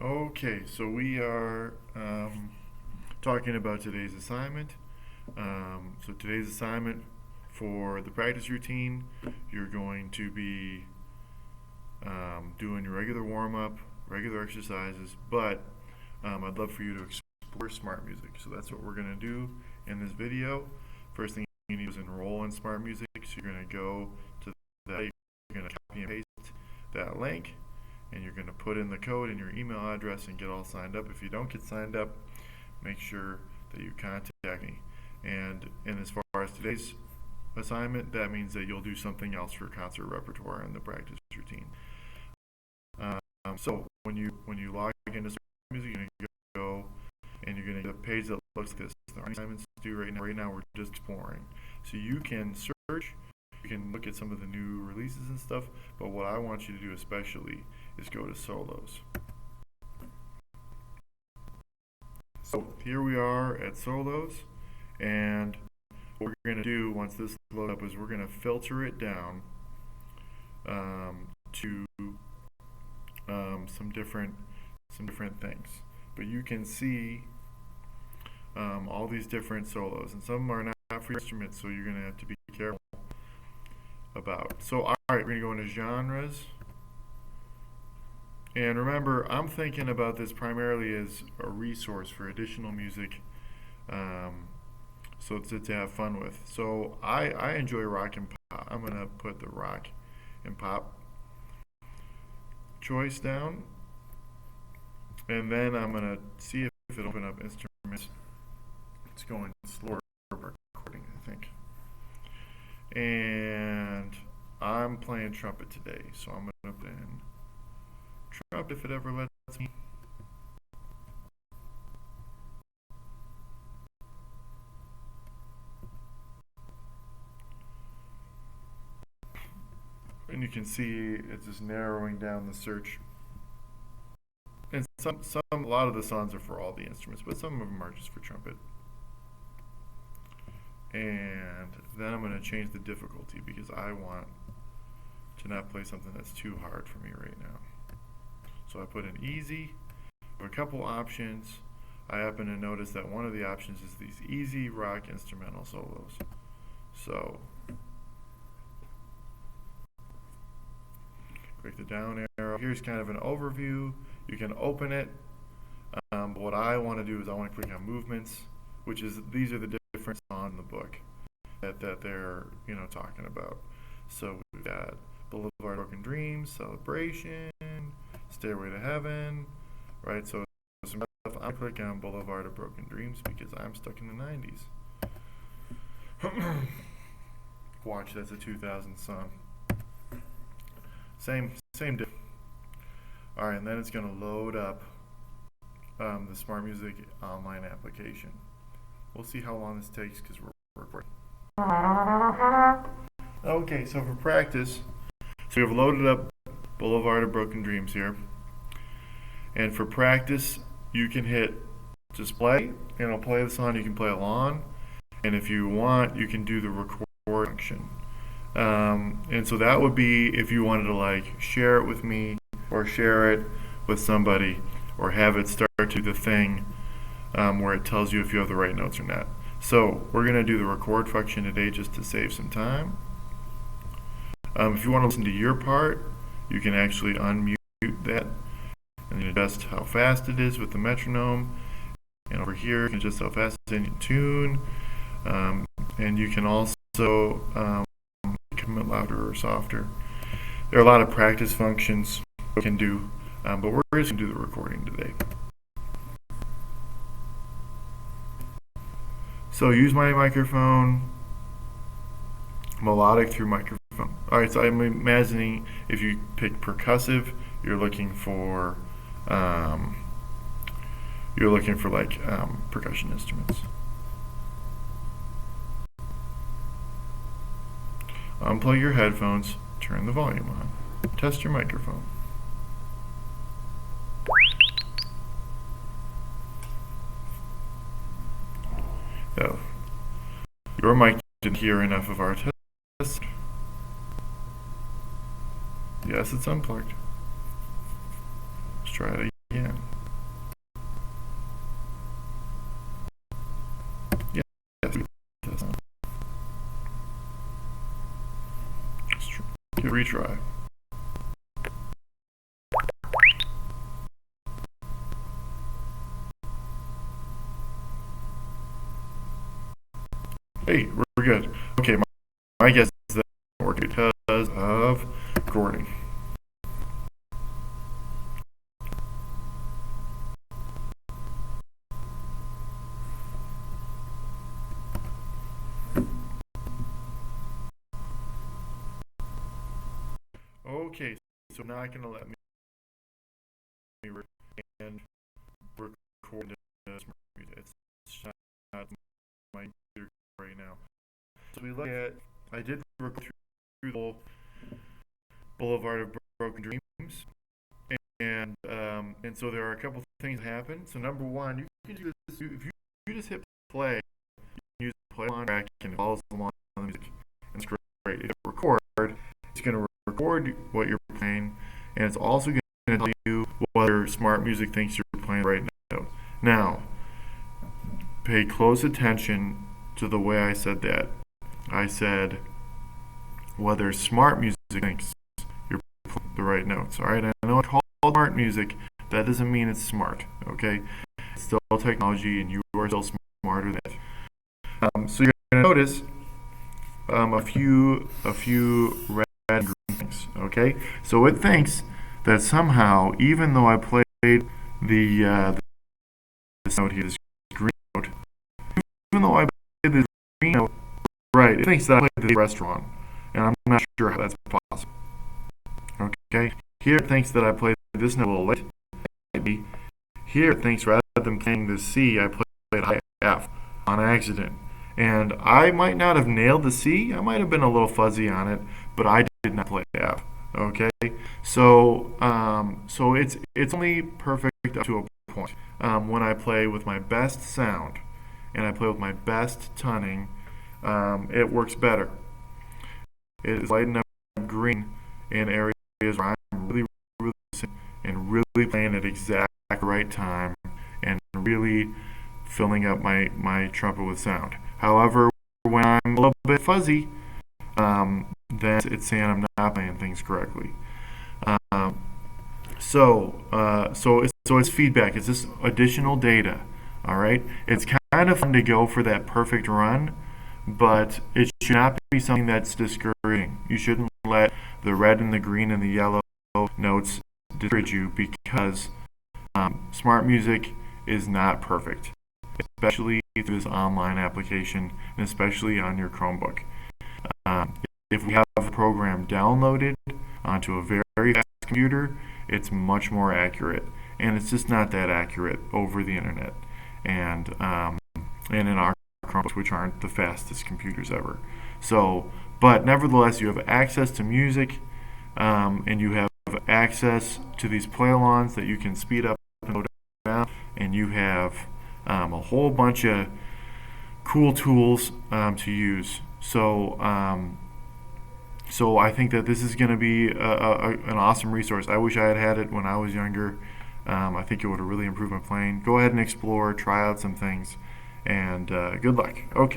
Okay, so we are talking about today's assignment. So today's assignment for the practice routine, you're going to be doing your regular warm-up, regular exercises, but I'd love for you to explore Smartmusic. So that's what we're going to do in this video. First thing you need is enroll in Smartmusic. So you're going to go to that, you're going to copy and paste that link, and you're going to put in the code and your email address and get all signed up. If you don't get signed up, make sure that you contact me. And as far as today's assignment, that means that you'll do something else for concert repertoire in the practice routine. So when you log into Music, you're going to go and you're going to get a page that looks like this. The assignments do right now. Right now we're just exploring. So you can search, you can look at some of the new releases and stuff, but what I want you to do especially is go to solos. So here we are at solos, and what we're going to do once this loads up is we're going to filter it down to some different things. But you can see all these different solos, and some are not for instruments, so you're going to have to be careful about. So all right, we're going to go into genres. And remember, I'm thinking about this primarily as a resource for additional music, so to have fun with. So I enjoy rock and pop. I'm going to put the rock and pop choice down, and then I'm going to see if it'll open up instruments. It's going slower recording, I think. And I'm playing trumpet today, so I'm going to put in trumpet if it ever lets me. And you can see it's just narrowing down the search. And a lot of the songs are for all the instruments, but some of them are just for trumpet. And then I'm going to change the difficulty because I want to not play something that's too hard for me right now. So I put in easy. A couple options. I happen to notice that one of the options is these easy rock instrumental solos. So click the down arrow. Here's kind of an overview. You can open it. But what I want to do is I want to click on movements, which is these are the different songs in the book that they're talking about. So we've got Boulevard of Broken Dreams, Celebration, Stairway to Heaven, right? So some stuff. I click on Boulevard of Broken Dreams because I'm stuck in the 90s. Watch, that's a 2000 song. Same diff. All right, and then it's going to load up the Smartmusic online application. We'll see how long this takes because we're recording. Okay, so for practice, so we've loaded up Boulevard of Broken Dreams here. And for practice, you can hit just play, and it'll play the song. You can play along. And if you want, you can do the record function. And so that would be if you wanted to share it with me or share it with somebody or have it start to the thing where it tells you if you have the right notes or not. So we're going to do the record function today just to save some time. If you want to listen to your part, you can actually unmute that and adjust how fast it is with the metronome. And over here, you can adjust how fast it's in tune. And you can also come it louder or softer. There are a lot of practice functions we can do, but we're just going to do the recording today. So use my microphone, melodic through microphone. All right, so I'm imagining if you pick percussive, you're looking for percussion instruments. Unplug your headphones, turn the volume on, test your microphone. So, your mic didn't hear enough of our test. Yes, it's unplugged. Let's try it again. retry. Hey, we're good. Okay, my guess is that it won't work because of recording. Okay, so now I can let me and record this. It's not my computer right now. So we look at, I did record through the whole Boulevard of Broken Dreams, and so there are a couple things that happen. So number one, you can do this if you just hit play, you can use the play on track and it follows along the music. And it's great. If you record, it's going to record what you're playing, and it's also going to tell you whether Smartmusic thinks you're playing the right note. Now, pay close attention to the way I said that. I said whether Smartmusic thinks you're playing the right notes. All right, I know it's called Smartmusic. That doesn't mean it's smart. Okay, it's still technology, and you are still smarter than it. So you're going to notice a few red and green things. Okay, so it thinks that somehow, even though I played this note here, this green note, even though I played this green note, right, it thinks that I played the restaurant, and I'm not sure how that's possible. Okay, here it thinks that I played this note a little late. Maybe here it thinks rather than playing the C, I played high F on accident. And I might not have nailed the C. I might have been a little fuzzy on it, but I did not play F. Okay, so it's only perfect up to a point. When I play with my best sound and I play with my best tuning, it works better. It is lighting up green in areas where I'm really and really playing at exact right time and really filling up my trumpet with sound. However, when I'm a little bit fuzzy, then it's saying I'm not playing things correctly. So it's feedback. It's just additional data. All right. It's kind of fun to go for that perfect run, but it should not be something that's discouraging. You shouldn't let the red and the green and the yellow notes discourage you because Smartmusic is not perfect, especially through this online application and especially on your Chromebook. If we have a program downloaded onto a very fast computer, it's much more accurate, and it's just not that accurate over the internet and in our Chromebooks, which aren't the fastest computers ever. So, but nevertheless, you have access to music, and you have access to these play-alongs that you can speed up and slow down, and you have a whole bunch of cool tools to use. So I think that this is going to be an awesome resource. I wish I had had it when I was younger. I think it would have really improved my playing. Go ahead and explore, try out some things, and good luck. Okay.